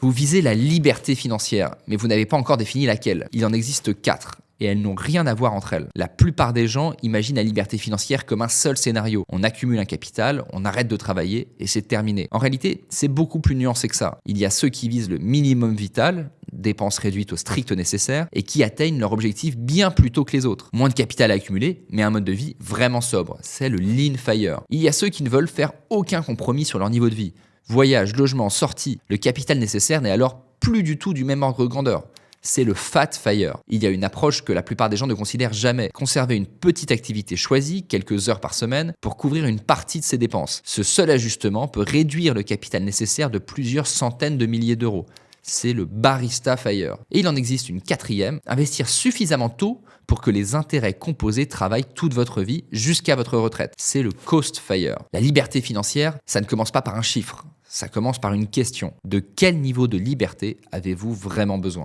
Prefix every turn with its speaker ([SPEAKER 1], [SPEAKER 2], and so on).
[SPEAKER 1] Vous visez la liberté financière, mais vous n'avez pas encore défini laquelle. Il en existe 4. Et elles n'ont rien à voir entre elles. La plupart des gens imaginent la liberté financière comme un seul scénario. On accumule un capital, on arrête de travailler et c'est terminé. En réalité, c'est beaucoup plus nuancé que ça. Il y a ceux qui visent le minimum vital, dépenses réduites au strict nécessaire, et qui atteignent leur objectif bien plus tôt que les autres. Moins de capital à accumuler, mais un mode de vie vraiment sobre. C'est le lean fire. Il y a ceux qui ne veulent faire aucun compromis sur leur niveau de vie. Voyage, logement, sortie, le capital nécessaire n'est alors plus du tout du même ordre de grandeur. C'est le fat fire. Il y a une approche que la plupart des gens ne considèrent jamais. Conserver une petite activité choisie, quelques heures par semaine, pour couvrir une partie de ses dépenses. Ce seul ajustement peut réduire le capital nécessaire de plusieurs centaines de milliers d'euros. C'est le barista fire. Et il en existe une 4e, investir suffisamment tôt pour que les intérêts composés travaillent toute votre vie jusqu'à votre retraite. C'est le coast fire. La liberté financière, ça ne commence pas par un chiffre. Ça commence par une question. De quel niveau de liberté avez-vous vraiment besoin ?